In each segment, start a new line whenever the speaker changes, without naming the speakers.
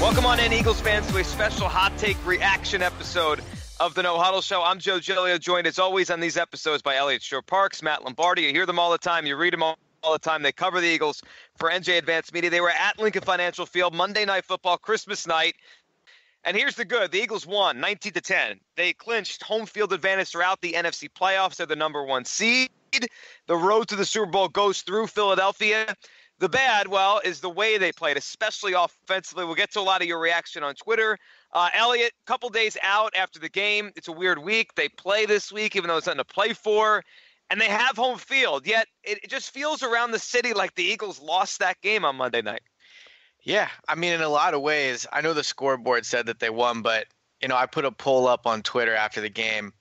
Welcome on in, Eagles fans, to a special hot take reaction episode of the No-Huddle Show. I'm Joe Giglio, joined as always on these episodes by Elliot Shore-Parks, Matt Lombardi. You hear them all the time. You read them all the time. They cover the Eagles for NJ Advanced Media. They were at Lincoln Financial Field Monday Night Football, Christmas night. And here's the good. The Eagles won 19-10. They clinched home field advantage throughout the NFC playoffs. They're the number one seed. The road to the Super Bowl goes through Philadelphia. The bad, well, is the way they played, especially offensively. We'll get to a lot of your reaction on Twitter. Elliot, a couple days out after the game. It's a weird week. They play this week, even though it's nothing to play for. And they have home field. Yet it just feels around the city like the Eagles lost that game on Monday night.
Yeah, I mean, in a lot of ways, I know the scoreboard said that they won, but, I put a poll up on Twitter after the game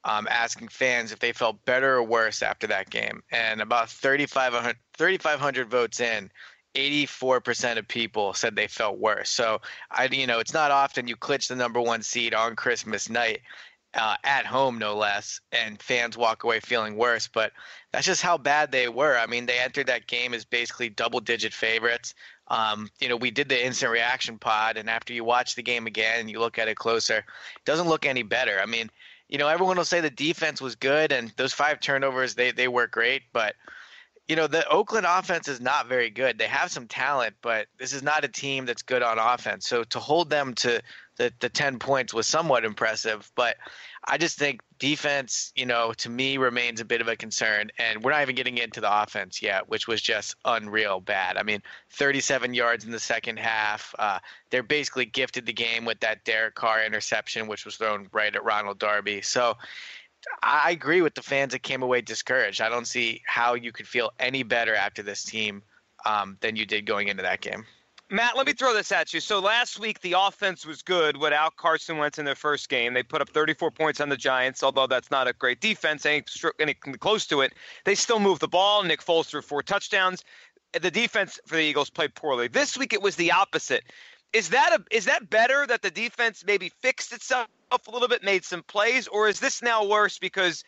asking fans if they felt better or worse after that game. And about 3,500 votes in, 84% of people said they felt worse. So, it's not often you clinch the number one seed on Christmas night at home, no less, and fans walk away feeling worse. But that's just how bad they were. I mean, they entered that game as basically double-digit favorites. We did the instant reaction pod, and after you watch the game again and you look at it closer, it doesn't look any better. I mean, everyone will say the defense was good, and those 5 turnovers, they were great. But, the Oakland offense is not very good. They have some talent, but this is not a team that's good on offense. So to hold them to the 10 points was somewhat impressive. But I just think defense, to me remains a bit of a concern. And we're not even getting into the offense yet, which was just unreal bad. I mean, 37 yards in the second half. They're basically gifted the game with that Derek Carr interception, which was thrown right at Ronald Darby. So I agree with the fans that came away discouraged. I don't see how you could feel any better after this team than you did going into that game.
Matt, let me throw this at you. So last week, the offense was good without Carson Wentz in their first game. They put up 34 points on the Giants, although that's not a great defense, anything close to it. They still moved the ball. Nick Foles threw 4 touchdowns. The defense for the Eagles played poorly. This week, it was the opposite. Is that better that the defense maybe fixed itself a little bit, made some plays, or is this now worse because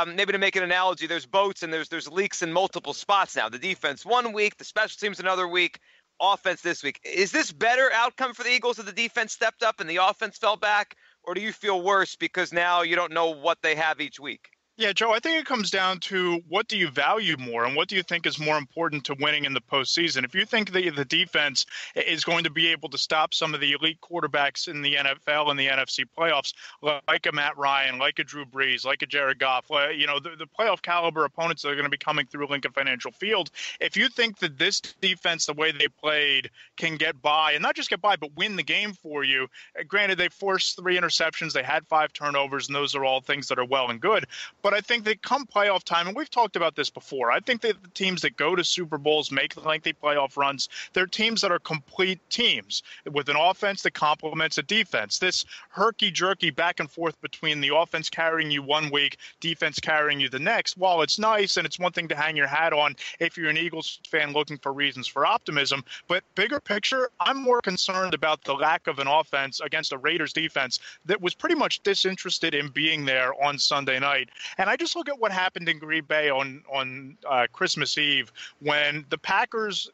maybe to make an analogy, there's boats and there's leaks in multiple spots now? The defense one week, the special teams another week, offense this week. Is this better outcome for the Eagles that the defense stepped up and the offense fell back, or do you feel worse because now you don't know what they have each week?
Yeah, Joe, I think it comes down to what do you value more and what do you think is more important to winning in the postseason. If you think the defense is going to be able to stop some of the elite quarterbacks in the NFL and the NFC playoffs, like a Matt Ryan, like a Drew Brees, like a Jared Goff, the playoff caliber opponents that are going to be coming through Lincoln Financial Field, if you think that this defense, the way they played, can get by, and not just get by, but win the game for you, granted, they forced 3 interceptions, they had 5 turnovers, and those are all things that are well and good. But I think that come playoff time, and we've talked about this before, I think that the teams that go to Super Bowls, make lengthy playoff runs, they're teams that are complete teams with an offense that complements a defense. This herky-jerky back and forth between the offense carrying you one week, defense carrying you the next, while it's nice and it's one thing to hang your hat on if you're an Eagles fan looking for reasons for optimism, but bigger picture, I'm more concerned about the lack of an offense against a Raiders defense that was pretty much disinterested in being there on Sunday night. And I just look at what happened in Green Bay on Christmas Eve when the Packers,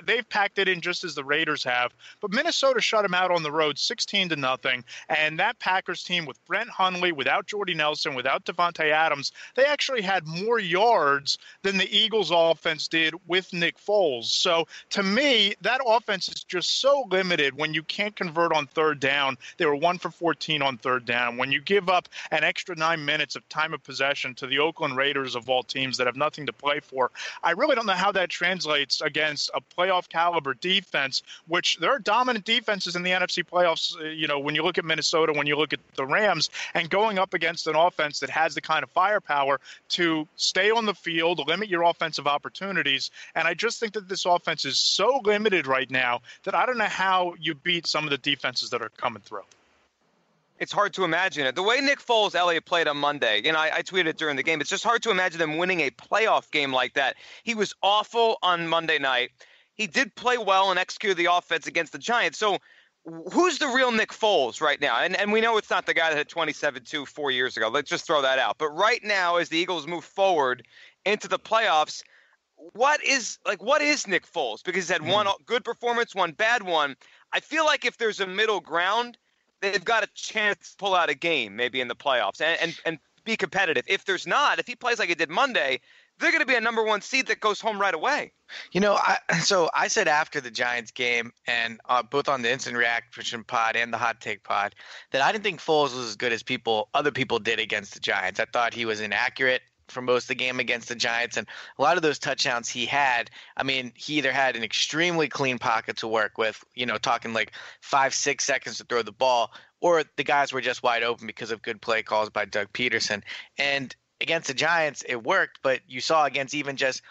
they've packed it in just as the Raiders have. But Minnesota shut them out on the road 16-0. And that Packers team with Brent Hundley, without Jordy Nelson, without Devontae Adams, they actually had more yards than the Eagles offense did with Nick Foles. So to me, that offense is just so limited when you can't convert on third down. They were 1 for 14 on third down. When you give up an extra 9 minutes of time of possession to the Oakland Raiders of all teams that have nothing to play for, I really don't know how that translates against a playoff caliber defense, which there are dominant defenses in the NFC playoffs, when you look at Minnesota, when you look at the Rams, and going up against an offense that has the kind of firepower to stay on the field, limit your offensive opportunities. And I just think that this offense is so limited right now that I don't know how you beat some of the defenses that are coming through.
It's hard to imagine it. The way Nick Foles, Elliott, played on Monday, I tweeted it during the game, it's just hard to imagine them winning a playoff game like that. He was awful on Monday night. He did play well and execute the offense against the Giants. So who's the real Nick Foles right now? And we know it's not the guy that had 27-2 4 years ago. Let's just throw that out. But right now, as the Eagles move forward into the playoffs, what is Nick Foles? Because he's had one good performance, one bad one. I feel like if there's a middle ground, they've got a chance to pull out a game maybe in the playoffs and be competitive. If there's not, if he plays like he did Monday, they're going to be a number one seed that goes home right away.
So I said after the Giants game, and both on the instant reaction pod and the hot take pod, that I didn't think Foles was as good as other people did against the Giants. I thought he was inaccurate for most of the game against the Giants, and a lot of those touchdowns he had, I mean, he either had an extremely clean pocket to work with, talking like 5-6 seconds to throw the ball, or the guys were just wide open because of good play calls by Doug Peterson. And against the Giants, it worked, but you saw against even just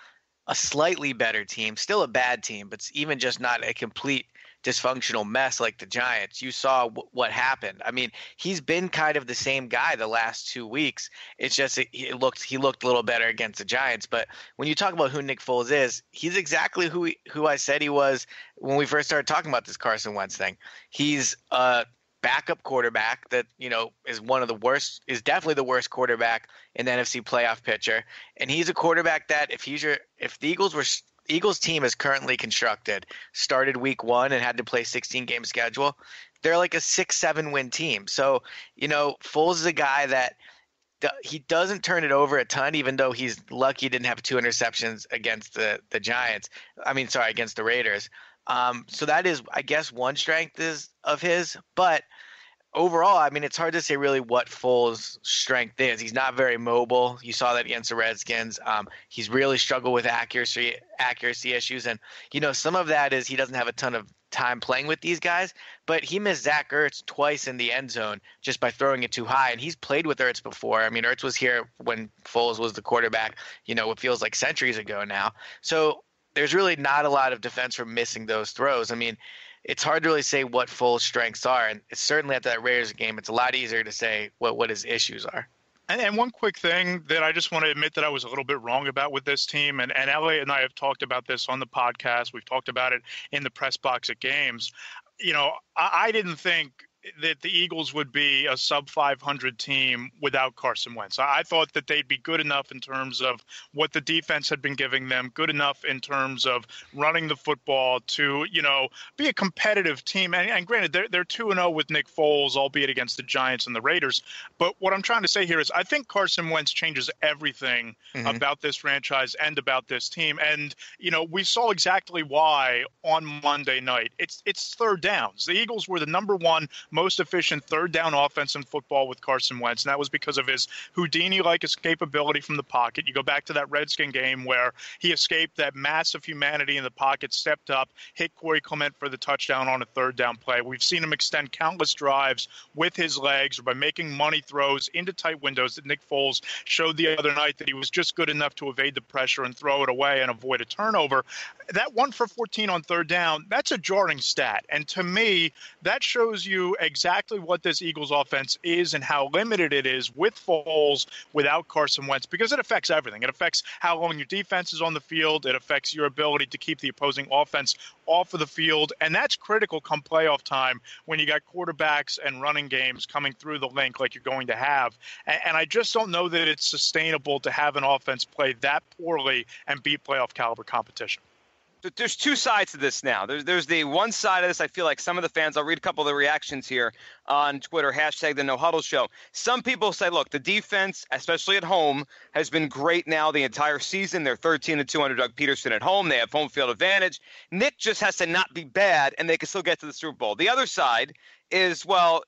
a slightly better team, still a bad team, but even just not a complete dysfunctional mess like the Giants, you saw what happened. I mean, he's been kind of the same guy the last 2 weeks. It's just he looked a little better against the Giants. But when you talk about who Nick Foles is, he's exactly who I said he was when we first started talking about this Carson Wentz thing. He's a backup quarterback that is definitely the worst quarterback in the NFC playoff picture, and he's a quarterback that if the Eagles team is currently constructed, started week 1 and had to play 16-game schedule, they're like a 6-7 win team. So Foles is a guy that he doesn't turn it over a ton, even though he's lucky he didn't have 2 interceptions against the Giants. Against the Raiders. So that is, I guess, one strength of his. But overall, I mean, it's hard to say really what Foles' strength is. He's not very mobile. You saw that against the Redskins. He's really struggled with accuracy issues. And, some of that is he doesn't have a ton of time playing with these guys. But he missed Zach Ertz twice in the end zone just by throwing it too high. And he's played with Ertz before. I mean, Ertz was here when Foles was the quarterback, it feels like centuries ago now. So there's really not a lot of defense for missing those throws. I mean, it's hard to really say what Foles' strengths are, and it's certainly after that Raiders game, it's a lot easier to say what his issues are.
And one quick thing that I just want to admit that I was a little bit wrong about with this team, and Elliot and I have talked about this on the podcast. We've talked about it in the press box at games. I didn't think that the Eagles would be a sub-500 team without Carson Wentz. I thought that they'd be good enough in terms of what the defense had been giving them, good enough in terms of running the football to, be a competitive team. And granted, they're 2-0 with Nick Foles, albeit against the Giants and the Raiders. But what I'm trying to say here is I think Carson Wentz changes everything about this franchise and about this team. And, we saw exactly why on Monday night. It's third downs. The Eagles were the number one most efficient third down offense in football with Carson Wentz, and that was because of his Houdini-like escapability from the pocket. You go back to that Redskin game where he escaped that massive humanity in the pocket, stepped up, hit Corey Clement for the touchdown on a third down play. We've seen him extend countless drives with his legs or by making money throws into tight windows that Nick Foles showed the other night that he was just good enough to evade the pressure and throw it away and avoid a turnover. That 1 for 14 on third down, that's a jarring stat. And to me, that shows you exactly what this Eagles offense is and how limited it is with Foles without Carson Wentz, because it affects everything. It affects how long your defense is on the field. It affects your ability to keep the opposing offense off of the field. And that's critical come playoff time when you got quarterbacks and running games coming through the link like you're going to have. And I just don't know that it's sustainable to have an offense play that poorly and beat playoff caliber competition.
There's two sides to this now. There's the one side of this. I feel like some of the fans, I'll read a couple of the reactions here on Twitter, hashtag the no-huddle show. Some people say, look, the defense, especially at home, has been great now the entire season. They're 13-2 under Doug Peterson at home. They have home field advantage. Nick just has to not be bad, and they can still get to the Super Bowl. The other side is, well,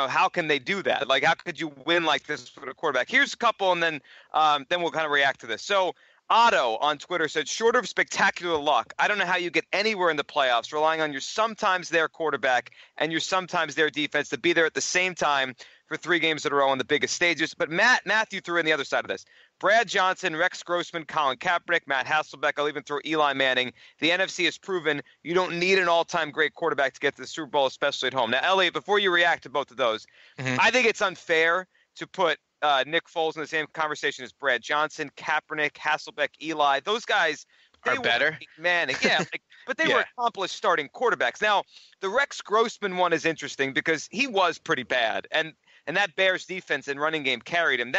how can they do that? Like, how could you win like this with a quarterback? Here's a couple, and then we'll kind of react to this. So Otto on Twitter said, short of spectacular luck, I don't know how you get anywhere in the playoffs relying on your sometimes there quarterback and your sometimes there defense to be there at the same time for 3 games in a row on the biggest stages. But Matthew threw in the other side of this. Brad Johnson, Rex Grossman, Colin Kaepernick, Matt Hasselbeck. I'll even throw Eli Manning. The NFC has proven you don't need an all-time great quarterback to get to the Super Bowl, especially at home. Now, Elliot, before you react to both of those, I think it's unfair to put Nick Foles in the same conversation as Brad Johnson, Kaepernick, Hasselbeck, Eli. Those guys
are better.
Manning, yeah, but they were accomplished starting quarterbacks. Now, the Rex Grossman one is interesting because he was pretty bad, and and that Bears defense and running game carried him.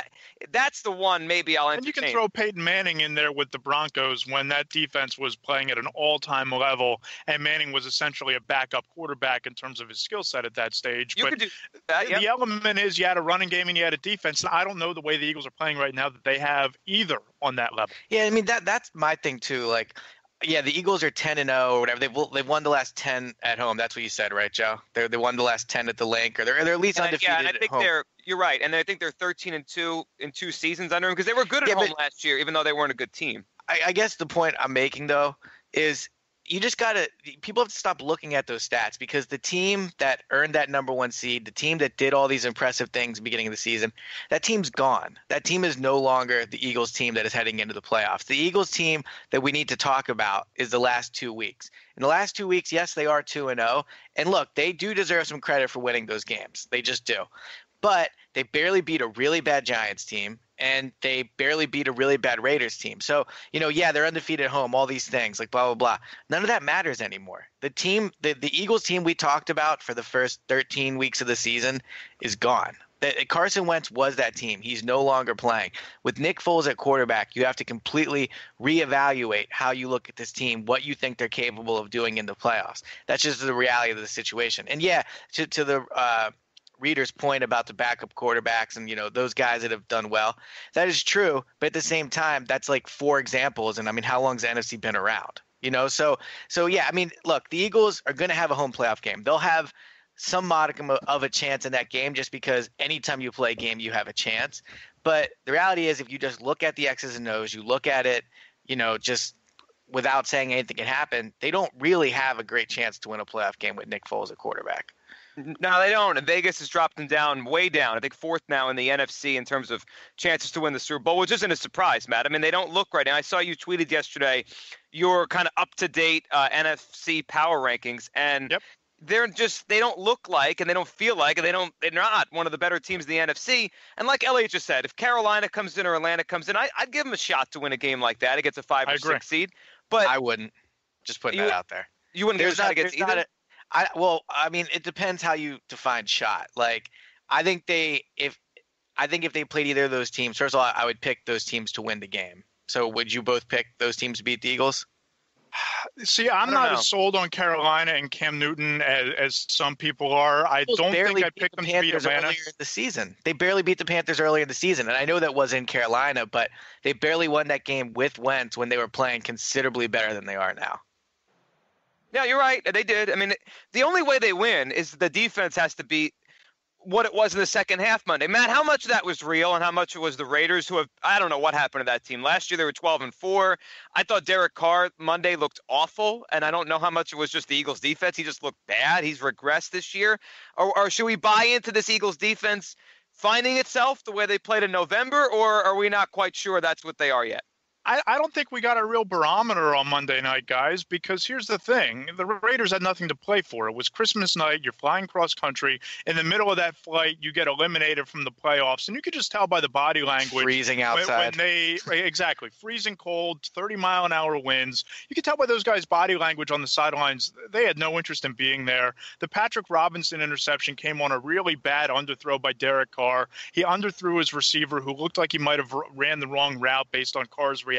That's the one maybe I'll entertain.
And you can throw Peyton Manning in there with the Broncos when that defense was playing at an all-time level, and Manning was essentially a backup quarterback in terms of his skill set at that stage.
You
but
could do that, yep.
The element is you had a running game and you had a defense. And I don't know the way the Eagles are playing right now that they have either on that level.
Yeah, I mean that's my thing too. Like, yeah, the Eagles are 10-0 or whatever. They've won the last 10 at home. That's what you said, right, Joe? They won the last 10 at the Link, or they're at least undefeated.
Yeah, and I think
at home.
you're right, and I think they're 13-2 in 2 seasons under him because they were good at home last year, even though they weren't a good team.
I guess the point I'm making though is you just people have to stop looking at those stats, because the team that earned that number 1 seed, the team that did all these impressive things beginning of the season, that team's gone. That team is no longer the Eagles team that is heading into the playoffs. The Eagles team that we need to talk about is the last 2 weeks. In the last 2 weeks, yes, they are 2-0. And look, they do deserve some credit for winning those games. They just do. But they barely beat a really bad Giants team, and they barely beat a really bad Raiders team. So, yeah, they're undefeated at home, all these things, like blah, blah, blah. None of that matters anymore. The Eagles team we talked about for the first 13 weeks of the season is gone. Carson Wentz was that team. He's no longer playing. With Nick Foles at quarterback, you have to completely reevaluate how you look at this team, what you think they're capable of doing in the playoffs. That's just the reality of the situation. And, yeah, to the reader's point about the backup quarterbacks and those guys that have done well, that is true, but at the same time that's like 4 examples, and I mean, how long's the NFC been around? So yeah, I mean, look, the Eagles are going to have a home playoff game. They'll have some modicum of a chance in that game, just because anytime you play a game you have a chance. But the reality is, if you just look at the X's and O's, you look at it just without saying anything can happen, they don't really have a great chance to win a playoff game with Nick Foles at quarterback.
No, they don't. And Vegas has dropped them down, way down. I think 4th now in the NFC in terms of chances to win the Super Bowl, which isn't a surprise, Matt. I mean, they don't look right. And I saw you tweeted yesterday your kind of up-to-date NFC power rankings, and
yep.
They don't look like, and they don't feel like, and they're not one of the better teams in the NFC. And like Elliot just said, if Carolina comes in or Atlanta comes in, I'd give them a shot to win a game like that against a 5 or 6 seed. But
I wouldn't. Just putting that out there.
You wouldn't give a shot against either?
I mean, it depends how you define shot. Like, I think if they played either of those teams, first of all, I would pick those teams to win the game. So would you both pick those teams to beat the Eagles?
See, I'm not as sold on Carolina and Cam Newton as some people are. I don't think I'd pick them to beat Atlanta.
Earlier in the season. They barely beat the Panthers earlier in the season, and I know that was in Carolina, but they barely won that game with Wentz when they were playing considerably better than they are now.
Yeah, you're right. They did. I mean, the only way they win is the defense has to beat what it was in the second half Monday. Matt, how much of that was real and how much it was the Raiders, who I don't know what happened to that team. Last year they were 12-4. I thought Derek Carr Monday looked awful, and I don't know how much it was just the Eagles defense. He just looked bad. He's regressed this year. Or should we buy into this Eagles defense finding itself the way they played in November, or are we not quite sure that's what they are yet?
I don't think we got a real barometer on Monday night, guys, because here's the thing. The Raiders had nothing to play for. It was Christmas night. You're flying cross country. In the middle of that flight, you get eliminated from the playoffs. And you could just tell by the body language.
Freezing outside.
Exactly. Freezing cold, 30-mile-an-hour winds. You could tell by those guys' body language on the sidelines. They had no interest in being there. The Patrick Robinson interception came on a really bad underthrow by Derek Carr. He underthrew his receiver, who looked like he might have ran the wrong route based on Carr's reaction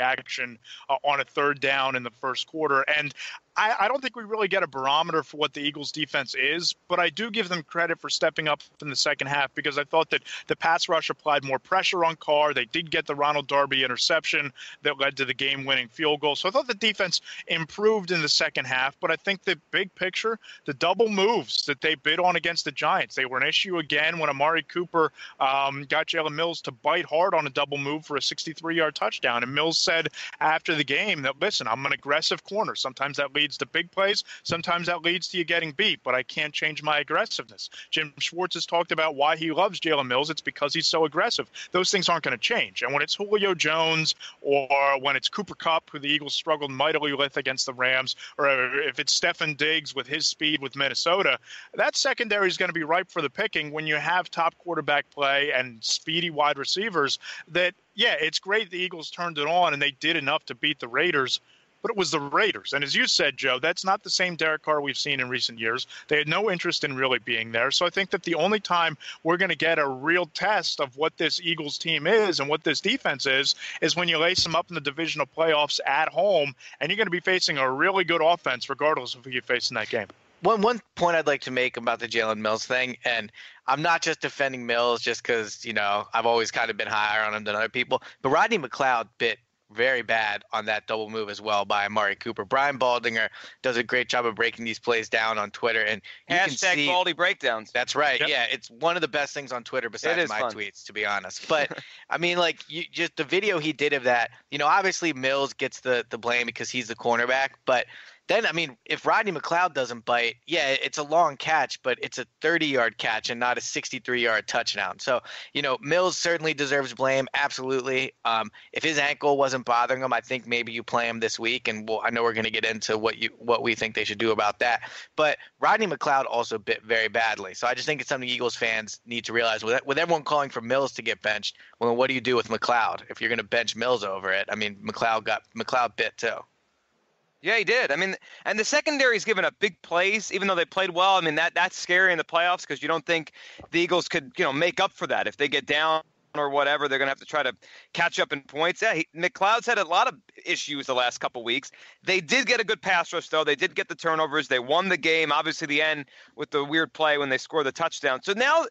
on a 3rd down in the first quarter. And I don't think we really get a barometer for what the Eagles defense is, but I do give them credit for stepping up in the second half, because I thought that the pass rush applied more pressure on Carr. They did get the Ronald Darby interception that led to the game-winning field goal. So I thought the defense improved in the second half, but I think the big picture, the double moves that they bid on against the Giants, they were an issue again when Amari Cooper got Jalen Mills to bite hard on a double move for a 63-yard touchdown. And Mills said after the game that, listen, I'm an aggressive corner. Sometimes that leads to big plays. Sometimes that leads to you getting beat, but I can't change my aggressiveness. Jim Schwartz has talked about why he loves Jalen Mills. It's because he's so aggressive. Those things aren't going to change. And when it's Julio Jones, or when it's Cooper Kupp, who the Eagles struggled mightily with against the Rams, or if it's Stefan Diggs with his speed with Minnesota, that secondary is going to be ripe for the picking when you have top quarterback play and speedy wide receivers that, yeah, it's great the Eagles turned it on and they did enough to beat the Raiders. but it was the Raiders. And as you said, Joe, that's not the same Derek Carr we've seen in recent years. They had no interest in really being there. So I think that the only time we're going to get a real test of what this Eagles team is and what this defense is when you lace them up in the divisional playoffs at home, and you're going to be facing a really good offense regardless of who you face in that game.
One point I'd like to make about the Jalen Mills thing, and I'm not just defending Mills just because, I've always kind of been higher on him than other people, but Rodney McLeod bit very bad on that double move as well by Amari Cooper. Brian Baldinger does a great job of breaking these plays down on Twitter, and you can see
Baldy breakdowns.
That's right.
Yep.
Yeah, it's one of the best things on Twitter besides my tweets, to be honest. But I mean, just the video he did of that. Obviously Mills gets the blame because he's the cornerback, but then, I mean, if Rodney McLeod doesn't bite, yeah, it's a long catch, but it's a 30-yard catch and not a 63-yard touchdown. So, Mills certainly deserves blame, absolutely. If his ankle wasn't bothering him, I think maybe you play him this week, and I know we're going to get into what we think they should do about that. But Rodney McLeod also bit very badly. So I just think it's something Eagles fans need to realize. With everyone calling for Mills to get benched, well, what do you do with McLeod if you're going to bench Mills over it? I mean, McLeod bit too.
Yeah, he did. I mean, and the secondary's given up big plays, even though they played well. I mean, that's scary in the playoffs because you don't think the Eagles could, make up for that. If they get down or whatever, they're going to have to try to catch up in points. Yeah, McLeod's had a lot of issues the last couple weeks. They did get a good pass rush, though. They did get the turnovers. They won the game, obviously the end with the weird play when they scored the touchdown. So now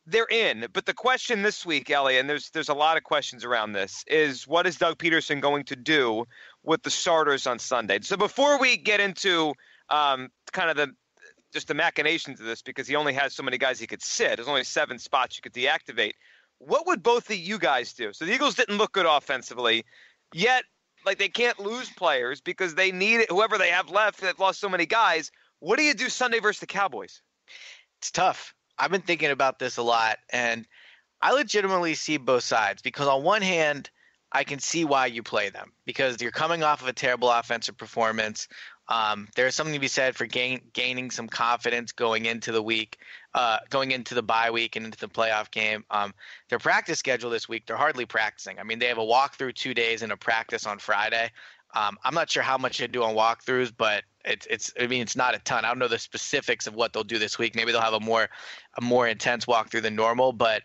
they're in. But the question this week, Ellie, and there's a lot of questions around this, is what is Doug Peterson going to do with the starters on Sunday? So before we get into kind of the machinations of this, because he only has so many guys he could sit, there's only 7 spots you could deactivate. What would both of you guys do? So the Eagles didn't look good offensively, yet they can't lose players because they need it. Whoever they have left, they've lost so many guys. What do you do Sunday versus the Cowboys?
It's tough. I've been thinking about this a lot, and I legitimately see both sides because on one hand, I can see why you play them because you're coming off of a terrible offensive performance. There's something to be said for gaining some confidence going into the week, going into the bye week and into the playoff game. Their practice schedule this week, they're hardly practicing. I mean, they have a walkthrough 2 days and a practice on Friday. I'm not sure how much they do on walkthroughs, but it's not a ton. I don't know the specifics of what they'll do this week. Maybe they'll have a more intense walkthrough than normal, but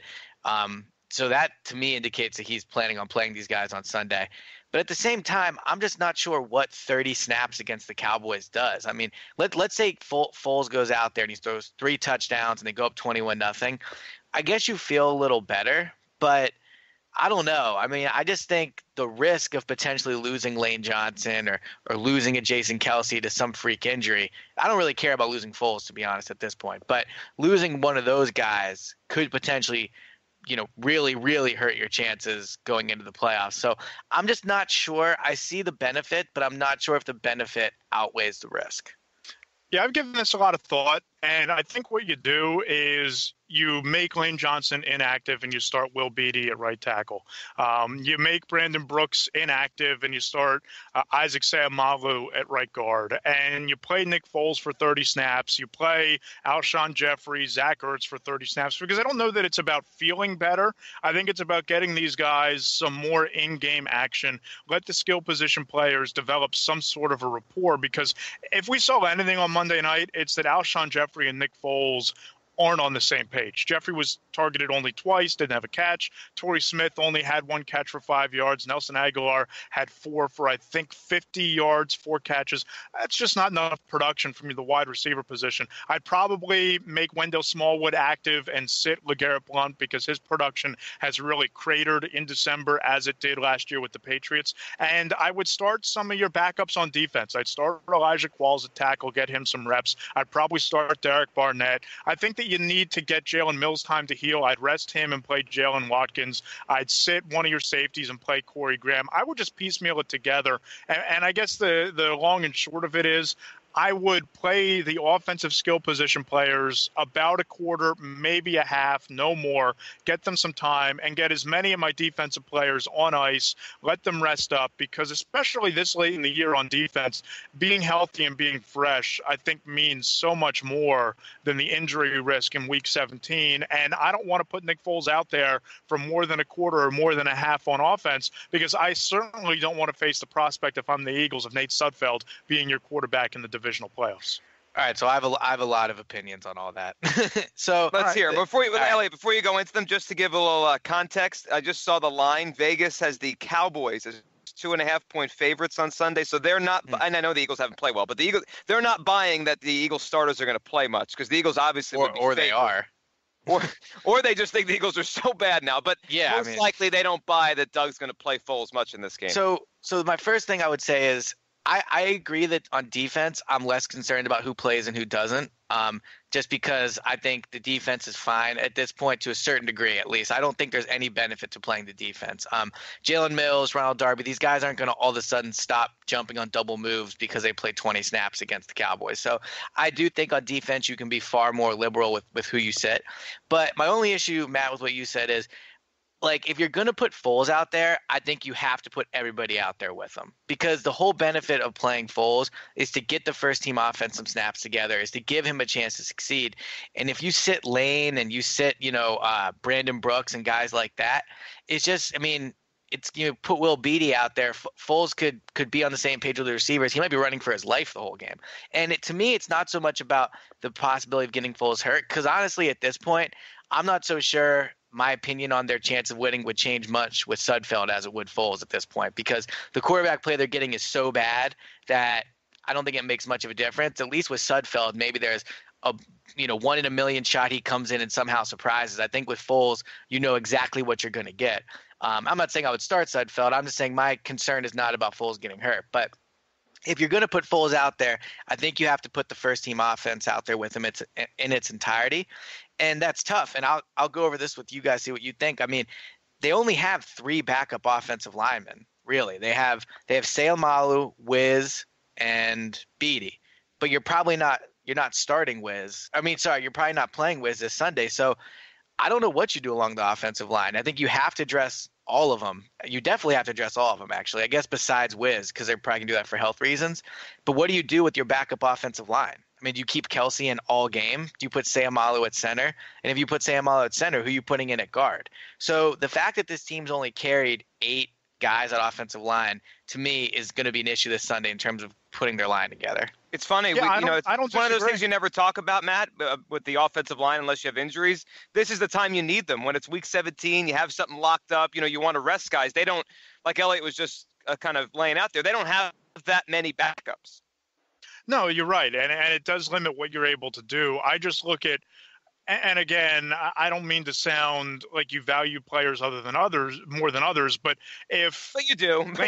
so that to me indicates that he's planning on playing these guys on Sunday. But at the same time, I'm just not sure what 30 snaps against the Cowboys does. I mean, let's say Foles goes out there and he throws 3 touchdowns and they go up 21-0. I guess you feel a little better, but I don't know. I mean, I just think the risk of potentially losing Lane Johnson or losing a Jason Kelsey to some freak injury, I don't really care about losing Foles, to be honest, at this point. But losing one of those guys could potentially, really, really hurt your chances going into the playoffs. So I'm just not sure. I see the benefit, but I'm not sure if the benefit outweighs the risk.
Yeah, I've given this a lot of thought, and I think what you do is you make Lane Johnson inactive and you start Will Beatty at right tackle. You make Brandon Brooks inactive and you start Isaac Seumalo at right guard. And you play Nick Foles for 30 snaps. You play Alshon Jeffrey, Zach Ertz for 30 snaps, because I don't know that it's about feeling better. I think it's about getting these guys some more in-game action. Let the skill position players develop some sort of a rapport, because if we saw anything on Monday night, it's that Alshon Jeffrey and Nick Foles aren't on the same page. Jeffrey was targeted only twice, didn't have a catch. Torrey Smith only had 1 catch for 5 yards. Nelson Aguilar had 4 for, I think, 50 yards, 4 catches. That's just not enough production from the wide receiver position. I'd probably make Wendell Smallwood active and sit LeGarrette Blount because his production has really cratered in December as it did last year with the Patriots. And I would start some of your backups on defense. I'd start Elijah Qualls at tackle, get him some reps. I'd probably start Derek Barnett. I think that you need to get Jalen Mills time to heal. I'd rest him and play Jalen Watkins. I'd sit one of your safeties and play Corey Graham. I would just piecemeal it together. And I guess the long and short of it is I would play the offensive skill position players about a quarter, maybe a half, no more, get them some time, and get as many of my defensive players on ice, let them rest up, because especially this late in the year on defense, being healthy and being fresh, I think means so much more than the injury risk in Week 17. And I don't want to put Nick Foles out there for more than a quarter or more than a half on offense, because I certainly don't want to face the prospect, if I'm the Eagles, of Nate Sudfeld being your quarterback in the divisional playoffs.
All right, so I have a lot of opinions on all that. So
let's hear. Before you,
right.
Elliot, before you go into them, just to give a little context, I just saw the line. Vegas has the Cowboys as 2.5-point favorites on Sunday, so they're not. And I know the Eagles haven't played well, but the Eagles, they're not buying that the Eagles starters are going to play much, because the Eagles obviously would be
or they are.
Or they just think the Eagles are so bad now. But
yeah,
most likely they don't buy that Doug's going to play Foles much in this game.
So my first thing I would say is I agree that on defense I'm less concerned about who plays and who doesn't. Just because I think the defense is fine at this point to a certain degree, at least. I don't think there's any benefit to playing the defense. Jalen Mills, Ronald Darby, these guys aren't going to all of a sudden stop jumping on double moves because they played 20 snaps against the Cowboys. So I do think on defense you can be far more liberal with who you sit. But my only issue, Matt, with what you said is, like, if you're going to put Foles out there, I think you have to put everybody out there with him, because the whole benefit of playing Foles is to get the first team offensive snaps together, is to give him a chance to succeed. And if you sit Lane and you sit, Brandon Brooks and guys like that, it's just, I mean, it's, put Will Beatty out there. Foles could be on the same page with the receivers. He might be running for his life the whole game. And to me, it's not so much about the possibility of getting Foles hurt, because honestly, at this point, I'm not so sure my opinion on their chance of winning would change much with Sudfeld as it would Foles at this point, because the quarterback play they're getting is so bad that I don't think it makes much of a difference. At least with Sudfeld, maybe there's a 1 in a million shot he comes in and somehow surprises. I think with Foles, you know exactly what you're going to get. I'm not saying I would start Sudfeld. I'm just saying my concern is not about Foles getting hurt. But if you're going to put Foles out there, I think you have to put the first team offense out there with him in its entirety. And that's tough. And I'll go over this with you guys, see what you think. I mean, they only have 3 backup offensive linemen, really. They have Seumalo, Wiz, and Beatty. But you're not starting Wiz. You're probably not playing Wiz this Sunday. So I don't know what you do along the offensive line. I think you have to address all of them. You definitely have to address all of them, actually. I guess besides Wiz, because they're probably going to do that for health reasons. But what do you do with your backup offensive line? I mean, do you keep Kelsey in all game? Do you put Seumalo at center? And if you put Seumalo at center, who are you putting in at guard? So the fact that this team's only carried 8 guys at offensive line, to me, is going to be an issue this Sunday in terms of putting their line together.
It's funny.
It's
one of those things you never talk about, Matt, with the offensive line unless you have injuries. This is the time you need them. When it's Week 17, you have something locked up. You want to rest guys. They don't, like Elliot was just kind of laying out there, they don't have that many backups.
No, you're right. And it does limit what you're able to do. I just look at, and again, I don't mean to sound like you value players more than others, but
you do.
If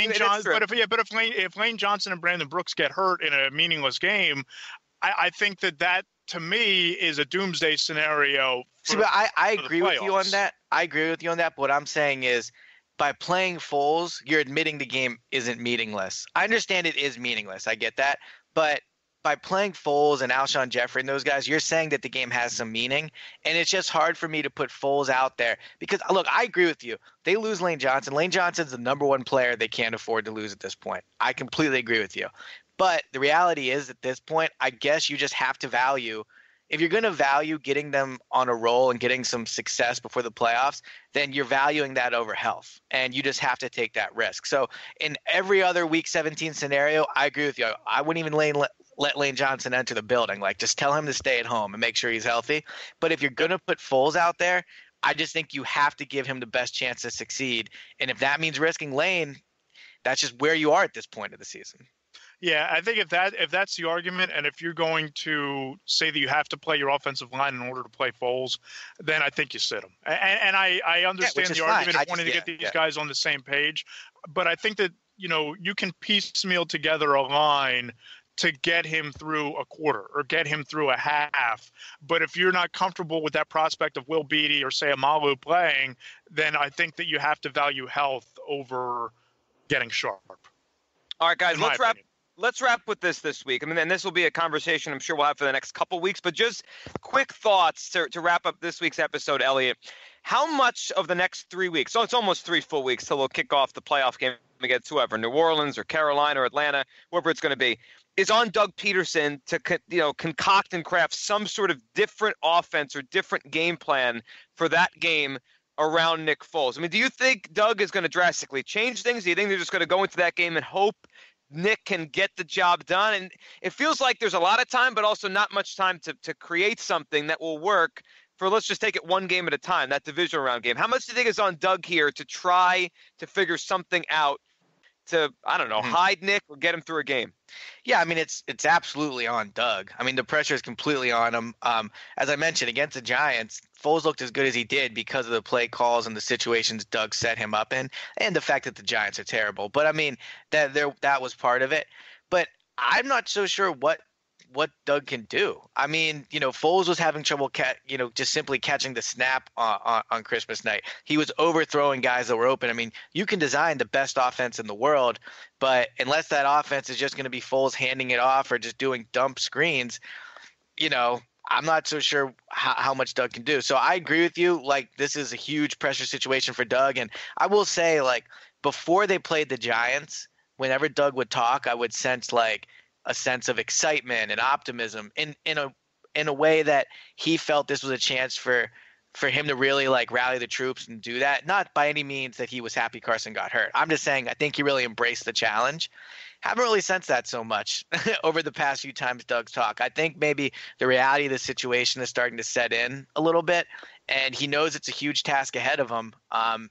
Lane Johnson and Brandon Brooks get hurt in a meaningless game, I think that to me is a doomsday scenario.
I agree with you on that. But what I'm saying is, by playing Foles, you're admitting the game isn't meaningless. I understand it is meaningless. I get that. But by playing Foles and Alshon Jeffrey and those guys, you're saying that the game has some meaning. And it's just hard for me to put Foles out there because, look, I agree with you. They lose Lane Johnson. Lane Johnson's the number 1 player they can't afford to lose at this point. I completely agree with you. But the reality is, at this point, I guess you just have to value – if you're going to value getting them on a roll and getting some success before the playoffs, then you're valuing that over health. And you just have to take that risk. So in every other Week 17 scenario, I agree with you. I wouldn't even let Lane Johnson enter the building. Like, just tell him to stay at home and make sure he's healthy. But if you're going to put Foles out there, I just think you have to give him the best chance to succeed. And if that means risking Lane, that's just where you are at this point of the season.
Yeah, I think if that's the argument, and if you're going to say that you have to play your offensive line in order to play Foles, then I think you sit him. And I understand the argument of wanting to get these guys on the same page, but I think that you can piecemeal together a line to get him through a quarter or get him through a half. But if you're not comfortable with that prospect of Will Beatty or Seumalo playing, then I think that you have to value health over getting sharp.
All right, guys, let's wrap. let's wrap with this week. I mean, and this will be a conversation I'm sure we'll have for the next couple weeks, but just quick thoughts to wrap up this week's episode, Elliot. How much of the next 3 weeks, so it's almost 3 full weeks till we'll kick off the playoff game against whoever, New Orleans or Carolina or Atlanta, whoever it's going to be, is on Doug Peterson to concoct and craft some sort of different offense or different game plan for that game around Nick Foles? I mean, do you think Doug is going to drastically change things? Do you think they're just going to go into that game and hope Nick can get the job done? And it feels like there's a lot of time, but also not much time to create something that will work for, let's just take it one game at a time, that divisional round game. How much do you think is on Doug here to try to figure something out to, I don't know, hide Nick or get him through a game?
Yeah, I mean, it's absolutely on Doug. I mean, the pressure is completely on him. As I mentioned, against the Giants, Foles looked as good as he did because of the play calls and the situations Doug set him up in, and the fact that the Giants are terrible. But I mean, that was part of it. But I'm not so sure what Doug can do. I mean, Foles was having trouble, just simply catching the snap on Christmas night. He was overthrowing guys that were open. I mean, you can design the best offense in the world, but unless that offense is just going to be Foles handing it off or just doing dump screens, I'm not so sure how much Doug can do. So I agree with you. Like, this is a huge pressure situation for Doug. And I will say, like, before they played the Giants, whenever Doug would talk, I would sense like a sense of excitement and optimism in a way that he felt this was a chance for him to really like rally the troops and do that. Not by any means that he was happy Carson got hurt. I'm just saying I think he really embraced the challenge. Haven't really sensed that so much over the past few times Doug's talked. I think maybe the reality of the situation is starting to set in a little bit, and he knows it's a huge task ahead of him. I'm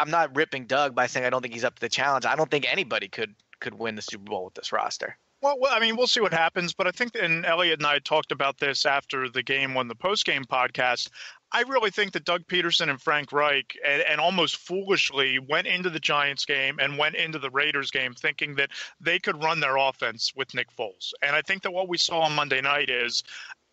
not ripping Doug by saying I don't think he's up to the challenge. I don't think anybody could win the Super Bowl with this roster.
Well, I mean, we'll see what happens, but I think, and Elliot and I talked about this after the game on the post-game podcast, I really think that Doug Peterson and Frank Reich and almost foolishly went into the Giants game and went into the Raiders game thinking that they could run their offense with Nick Foles. And I think that what we saw on Monday night is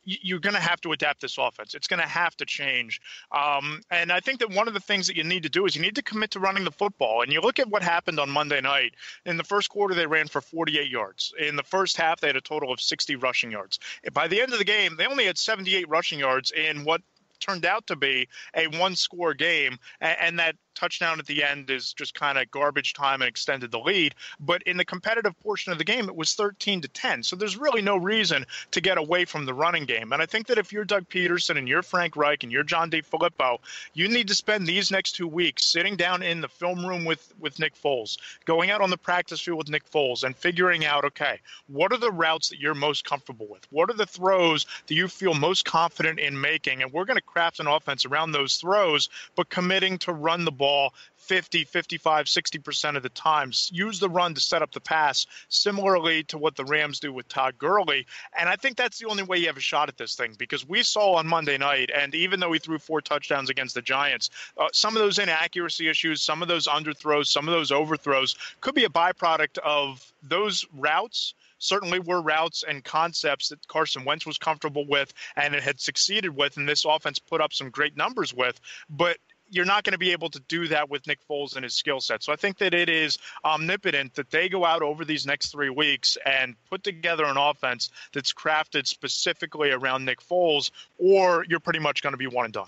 you're going to have to adapt this offense. It's going to have to change. And I think that one of the things that you need to do is you need to commit to running the football. And you look at what happened on Monday night. In the first quarter, they ran for 48 yards. In the first half, they had a total of 60 rushing yards. By the end of the game, they only had 78 rushing yards in what turned out to be a one-score game, and that touchdown at the end is just kind of garbage time and extended the lead. But in the competitive portion of the game, it was 13-10. So there's really no reason to get away from the running game. And I think that if you're Doug Peterson and you're Frank Reich and you're John DeFilippo, you need to spend these next 2 weeks sitting down in the film room with Nick Foles, going out on the practice field with Nick Foles and figuring out, okay, what are the routes that you're most comfortable with? What are the throws that you feel most confident in making? And we're going to craft an offense around those throws, but committing to run the ball 50, 55, 60% of the times. Use the run to set up the pass, similarly to what the Rams do with Todd Gurley. And I think that's the only way you have a shot at this thing, because we saw on Monday night, and even though he threw 4 touchdowns against the Giants, some of those inaccuracy issues, some of those underthrows, some of those overthrows could be a byproduct of those routes. Certainly were routes and concepts that Carson Wentz was comfortable with and it had succeeded with, and this offense put up some great numbers with. But you're not going to be able to do that with Nick Foles and his skill set. So I think that it is omnipotent that they go out over these next 3 weeks and put together an offense that's crafted specifically around Nick Foles, or you're pretty much going to be one and done.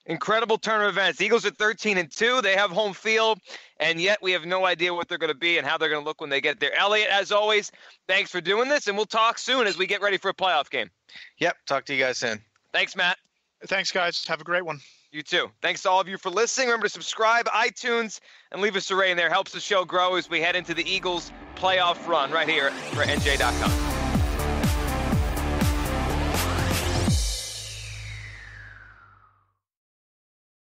Incredible turn of events. Eagles at 13-2. They have home field, and yet we have no idea what they're going to be and how they're going to look when they get there. Elliot, as always, thanks for doing this, and we'll talk soon as we get ready for a playoff game.
Yep, talk to you guys soon.
Thanks, Matt.
Thanks, guys. Have a great one.
You too. Thanks to all of you for listening. Remember to subscribe, iTunes, and leave us a rating there. Helps the show grow as we head into the Eagles playoff run right here for NJ.com.